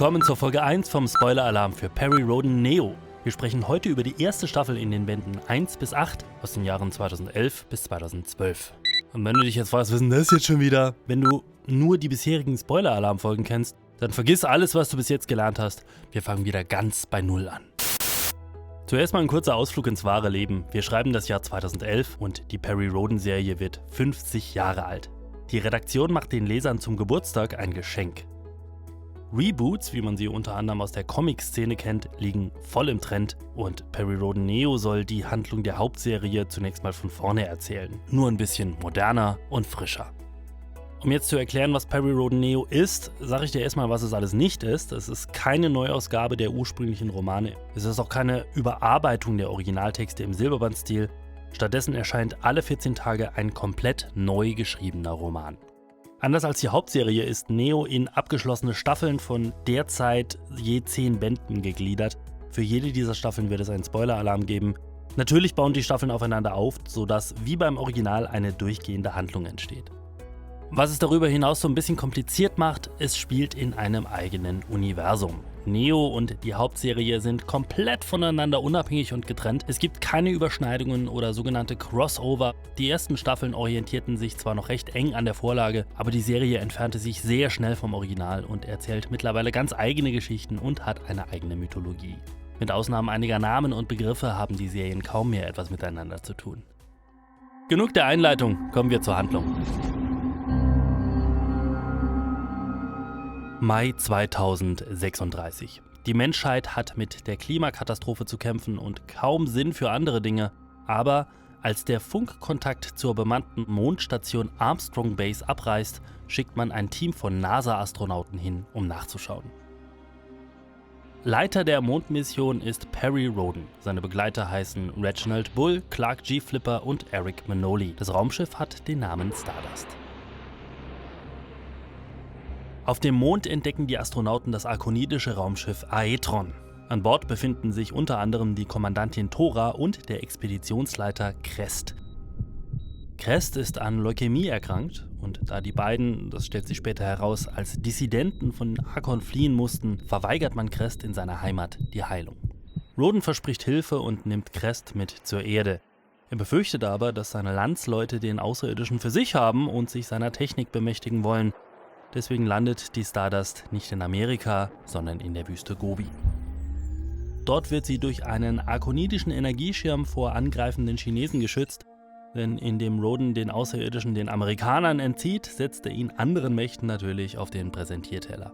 willkommen zur Folge 1 vom Spoiler-Alarm für Perry Rhodan Neo. Wir sprechen heute über die erste Staffel in den Bänden 1 bis 8 aus den Jahren 2011 bis 2012. Und wenn du dich jetzt fragst, was ist denn das jetzt schon wieder? Wenn du nur die bisherigen Spoiler-Alarm-Folgen kennst, dann vergiss alles, was du bis jetzt gelernt hast. Wir fangen wieder ganz bei Null an. Zuerst mal ein kurzer Ausflug ins wahre Leben. Wir schreiben das Jahr 2011 und die Perry Rhodan-Serie wird 50 Jahre alt. Die Redaktion macht den Lesern zum Geburtstag ein Geschenk. Reboots, wie man sie unter anderem aus der Comic-Szene kennt, liegen voll im Trend und Perry Rhodan Neo soll die Handlung der Hauptserie zunächst mal von vorne erzählen. Nur ein bisschen moderner und frischer. Um jetzt zu erklären, was Perry Rhodan Neo ist, sage ich dir erstmal, was es alles nicht ist. Es ist keine Neuausgabe der ursprünglichen Romane. Es ist auch keine Überarbeitung der Originaltexte im Silberbandstil. Stattdessen erscheint alle 14 Tage ein komplett neu geschriebener Roman. Anders als die Hauptserie ist Neo in abgeschlossene Staffeln von derzeit je 10 Bänden gegliedert. Für jede dieser Staffeln wird es einen Spoiler-Alarm geben. Natürlich bauen die Staffeln aufeinander auf, sodass wie beim Original eine durchgehende Handlung entsteht. Was es darüber hinaus so ein bisschen kompliziert macht, es spielt in einem eigenen Universum. Neo und die Hauptserie sind komplett voneinander unabhängig und getrennt. Es gibt keine Überschneidungen oder sogenannte Crossover. Die ersten Staffeln orientierten sich zwar noch recht eng an der Vorlage, aber die Serie entfernte sich sehr schnell vom Original und erzählt mittlerweile ganz eigene Geschichten und hat eine eigene Mythologie. Mit Ausnahme einiger Namen und Begriffe haben die Serien kaum mehr etwas miteinander zu tun. Genug der Einleitung, kommen wir zur Handlung. Mai 2036. Die Menschheit hat mit der Klimakatastrophe zu kämpfen und kaum Sinn für andere Dinge, aber als der Funkkontakt zur bemannten Mondstation Armstrong Base abreißt, schickt man ein Team von NASA-Astronauten hin, um nachzuschauen. Leiter der Mondmission ist Perry Rhodan. Seine Begleiter heißen Reginald Bull, Clark G. Flipper und Eric Manoli. Das Raumschiff hat den Namen Stardust. Auf dem Mond entdecken die Astronauten das arkonidische Raumschiff Aetron. An Bord befinden sich unter anderem die Kommandantin Thora und der Expeditionsleiter Crest. Crest ist an Leukämie erkrankt und da die beiden, das stellt sich später heraus, als Dissidenten von Arkon fliehen mussten, verweigert man Crest in seiner Heimat die Heilung. Rhodan verspricht Hilfe und nimmt Crest mit zur Erde. Er befürchtet aber, dass seine Landsleute den Außerirdischen für sich haben und sich seiner Technik bemächtigen wollen. Deswegen landet die Stardust nicht in Amerika, sondern in der Wüste Gobi. Dort wird sie durch einen arkonidischen Energieschirm vor angreifenden Chinesen geschützt, denn indem Rhodan den Außerirdischen den Amerikanern entzieht, setzt er ihn anderen Mächten natürlich auf den Präsentierteller.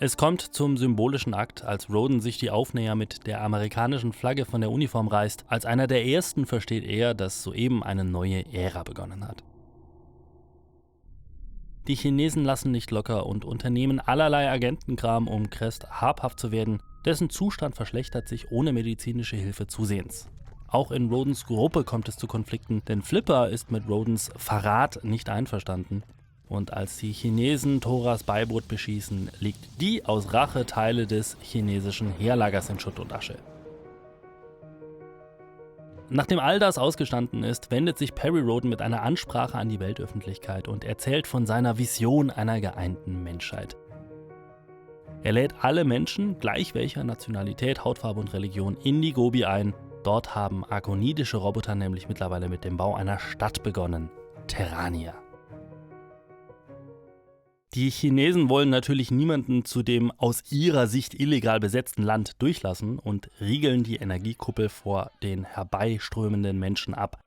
Es kommt zum symbolischen Akt, als Rhodan sich die Aufnäher mit der amerikanischen Flagge von der Uniform reißt. Als einer der ersten versteht er, dass soeben eine neue Ära begonnen hat. Die Chinesen lassen nicht locker und unternehmen allerlei Agentenkram, um Crest habhaft zu werden. Dessen Zustand verschlechtert sich ohne medizinische Hilfe zusehends. Auch in Rhodans Gruppe kommt es zu Konflikten, denn Flipper ist mit Rhodans Verrat nicht einverstanden. Und als die Chinesen Thoras Beiboot beschießen, legt die aus Rache Teile des chinesischen Heerlagers in Schutt und Asche. Nachdem all das ausgestanden ist, wendet sich Perry Rhodan mit einer Ansprache an die Weltöffentlichkeit und erzählt von seiner Vision einer geeinten Menschheit. Er lädt alle Menschen, gleich welcher Nationalität, Hautfarbe und Religion, in die Gobi ein. Dort haben arkonidische Roboter nämlich mittlerweile mit dem Bau einer Stadt begonnen, Terrania. Die Chinesen wollen natürlich niemanden zu dem aus ihrer Sicht illegal besetzten Land durchlassen und riegeln die Energiekuppel vor den herbeiströmenden Menschen ab.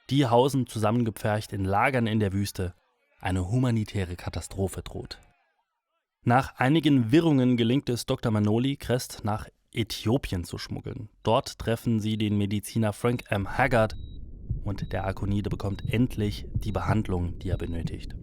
Die hausen zusammengepfercht in Lagern in der Wüste. Eine humanitäre Katastrophe droht. Nach einigen Wirrungen gelingt es Dr. Manoli, Crest nach Äthiopien zu schmuggeln. Dort treffen sie den Mediziner Frank M. Haggard und der Arkonide bekommt endlich die Behandlung, die er benötigt.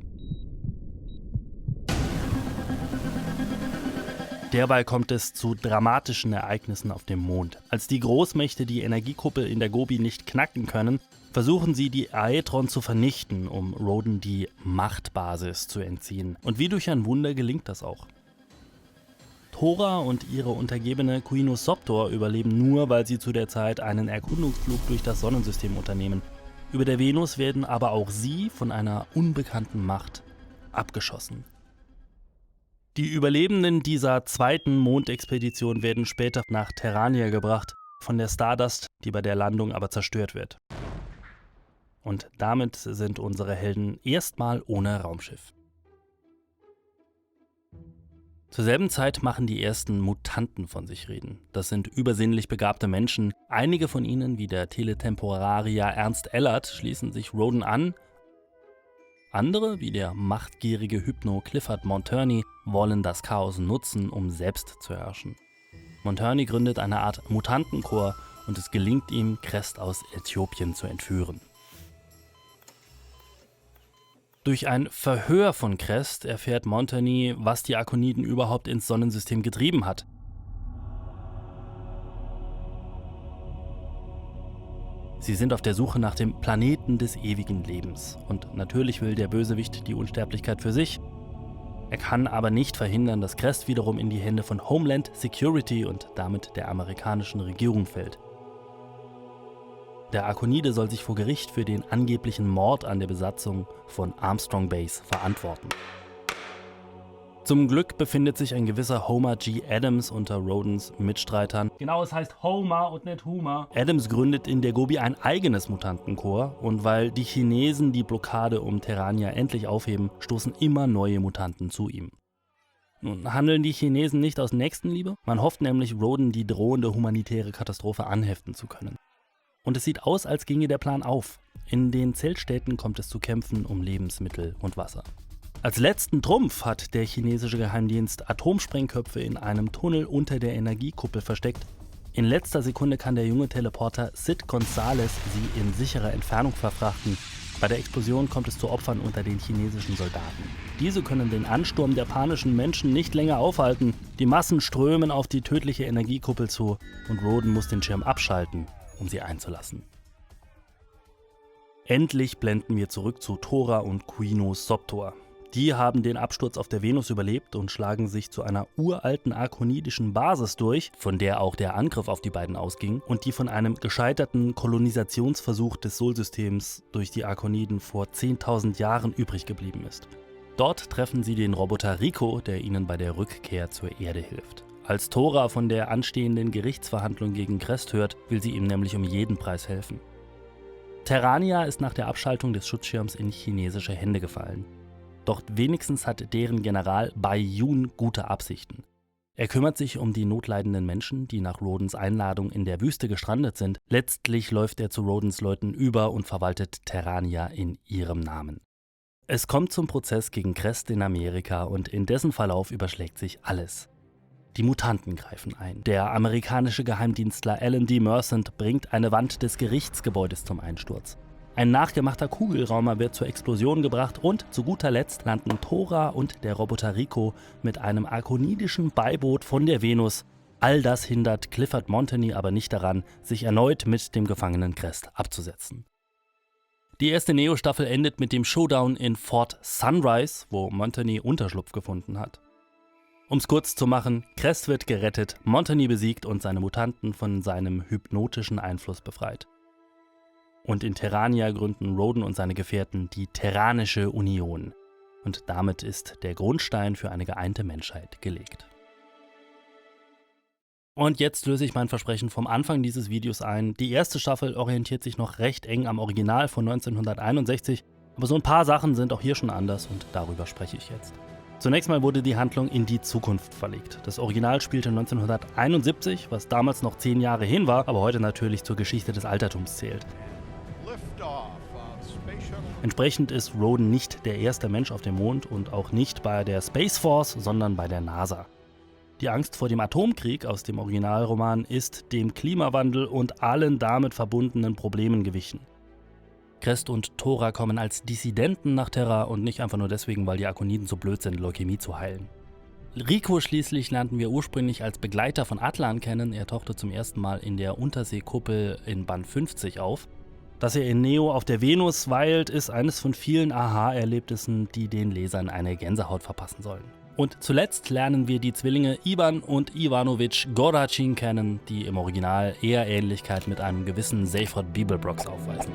Derweil kommt es zu dramatischen Ereignissen auf dem Mond. Als die Großmächte die Energiekuppel in der Gobi nicht knacken können, versuchen sie die Aetron zu vernichten, um Rhodan die Machtbasis zu entziehen. Und wie durch ein Wunder gelingt das auch. Thora und ihre Untergebene Quinus Soptor überleben nur, weil sie zu der Zeit einen Erkundungsflug durch das Sonnensystem unternehmen. Über der Venus werden aber auch sie von einer unbekannten Macht abgeschossen. Die Überlebenden dieser zweiten Mondexpedition werden später nach Terrania gebracht, von der Stardust, die bei der Landung aber zerstört wird. Und damit sind unsere Helden erstmal ohne Raumschiff. Zur selben Zeit machen die ersten Mutanten von sich reden. Das sind übersinnlich begabte Menschen. Einige von ihnen, wie der Teletemporarier Ernst Ellert, schließen sich Roden an. Andere, wie der machtgierige Hypno Clifford Monturney, wollen das Chaos nutzen, um selbst zu herrschen. Monturney gründet eine Art Mutantenkorps und es gelingt ihm, Crest aus Äthiopien zu entführen. Durch ein Verhör von Crest erfährt Monturney, was die Arkoniden überhaupt ins Sonnensystem getrieben hat. Sie sind auf der Suche nach dem Planeten des ewigen Lebens. Und natürlich will der Bösewicht die Unsterblichkeit für sich. Er kann aber nicht verhindern, dass Crest wiederum in die Hände von Homeland Security und damit der amerikanischen Regierung fällt. Der Arkonide soll sich vor Gericht für den angeblichen Mord an der Besatzung von Armstrong Base verantworten. Zum Glück befindet sich ein gewisser Homer G. Adams unter Rodens Mitstreitern. Genau, es heißt Homer und nicht Homer. Adams gründet in der Gobi ein eigenes Mutantenkorps und weil die Chinesen die Blockade um Terrania endlich aufheben, stoßen immer neue Mutanten zu ihm. Nun handeln die Chinesen nicht aus Nächstenliebe. Man hofft nämlich, Roden die drohende humanitäre Katastrophe anheften zu können. Und es sieht aus, als ginge der Plan auf. In den Zeltstädten kommt es zu Kämpfen um Lebensmittel und Wasser. Als letzten Trumpf hat der chinesische Geheimdienst Atomsprengköpfe in einem Tunnel unter der Energiekuppel versteckt. In letzter Sekunde kann der junge Teleporter Sid Gonzales sie in sicherer Entfernung verfrachten. Bei der Explosion kommt es zu Opfern unter den chinesischen Soldaten. Diese können den Ansturm der panischen Menschen nicht länger aufhalten. Die Massen strömen auf die tödliche Energiekuppel zu und Roden muss den Schirm abschalten, um sie einzulassen. Endlich blenden wir zurück zu Tora und Quino Soptor. Die haben den Absturz auf der Venus überlebt und schlagen sich zu einer uralten arkonidischen Basis durch, von der auch der Angriff auf die beiden ausging und die von einem gescheiterten Kolonisationsversuch des Solsystems durch die Arkoniden vor 10.000 Jahren übrig geblieben ist. Dort treffen sie den Roboter Rico, der ihnen bei der Rückkehr zur Erde hilft. Als Tora von der anstehenden Gerichtsverhandlung gegen Crest hört, will sie ihm nämlich um jeden Preis helfen. Terrania ist nach der Abschaltung des Schutzschirms in chinesische Hände gefallen. Doch wenigstens hat deren General Bai Yun gute Absichten. Er kümmert sich um die notleidenden Menschen, die nach Rodens Einladung in der Wüste gestrandet sind. Letztlich läuft er zu Rodens Leuten über und verwaltet Terrania in ihrem Namen. Es kommt zum Prozess gegen Crest in Amerika und in dessen Verlauf überschlägt sich alles. Die Mutanten greifen ein. Der amerikanische Geheimdienstler Alan D. Mercant bringt eine Wand des Gerichtsgebäudes zum Einsturz. Ein nachgemachter Kugelraumer wird zur Explosion gebracht und zu guter Letzt landen Tora und der Roboter Rico mit einem arkonidischen Beiboot von der Venus. All das hindert Clifford Monturney aber nicht daran, sich erneut mit dem gefangenen Crest abzusetzen. Die erste Neo-Staffel endet mit dem Showdown in Fort Sunrise, wo Monturney Unterschlupf gefunden hat. Um's kurz zu machen, Crest wird gerettet, Monturney besiegt und seine Mutanten von seinem hypnotischen Einfluss befreit. Und in Terrania gründen Roden und seine Gefährten die Terranische Union. Und damit ist der Grundstein für eine geeinte Menschheit gelegt. Und jetzt löse ich mein Versprechen vom Anfang dieses Videos ein. Die erste Staffel orientiert sich noch recht eng am Original von 1961, aber so ein paar Sachen sind auch hier schon anders und darüber spreche ich jetzt. Zunächst mal wurde die Handlung in die Zukunft verlegt. Das Original spielte 1971, was damals noch 10 Jahre hin war, aber heute natürlich zur Geschichte des Altertums zählt. Entsprechend ist Roden nicht der erste Mensch auf dem Mond und auch nicht bei der Space Force, sondern bei der NASA. Die Angst vor dem Atomkrieg aus dem Originalroman ist dem Klimawandel und allen damit verbundenen Problemen gewichen. Crest und Tora kommen als Dissidenten nach Terra und nicht einfach nur deswegen, weil die Arkoniden so blöd sind, Leukämie zu heilen. Rico schließlich lernten wir ursprünglich als Begleiter von Atlan kennen. Er tauchte zum ersten Mal in der Unterseekuppel in Band 50 auf. Dass er in Neo auf der Venus weilt, ist eines von vielen Aha-Erlebnissen, die den Lesern eine Gänsehaut verpassen sollen. Und zuletzt lernen wir die Zwillinge Ivan und Ivanovic Goracin kennen, die im Original eher Ähnlichkeit mit einem gewissen Seyfried Beeblebrox aufweisen.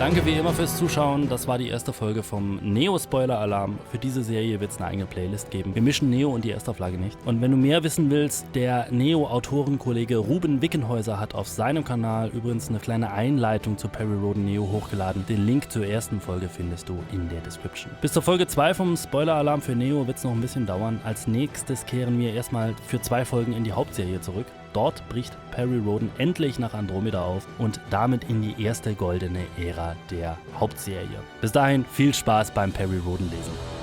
Danke wie immer fürs Zuschauen. Das war die erste Folge vom Neo-Spoiler-Alarm. Für diese Serie wird es eine eigene Playlist geben. Wir mischen Neo und die Erstauflage nicht. Und wenn du mehr wissen willst, der Neo-Autorenkollege Ruben Wickenhäuser hat auf seinem Kanal übrigens eine kleine Einleitung zu Perry Rhodan Neo hochgeladen. Den Link zur ersten Folge findest du in der Description. Bis zur Folge 2 vom Spoiler-Alarm für Neo wird es noch ein bisschen dauern. Als nächstes kehren wir erstmal für 2 Folgen in die Hauptserie zurück. Dort bricht Perry Rhodan endlich nach Andromeda auf und damit in die erste goldene Ära der Hauptserie. Bis dahin viel Spaß beim Perry Rhodan lesen.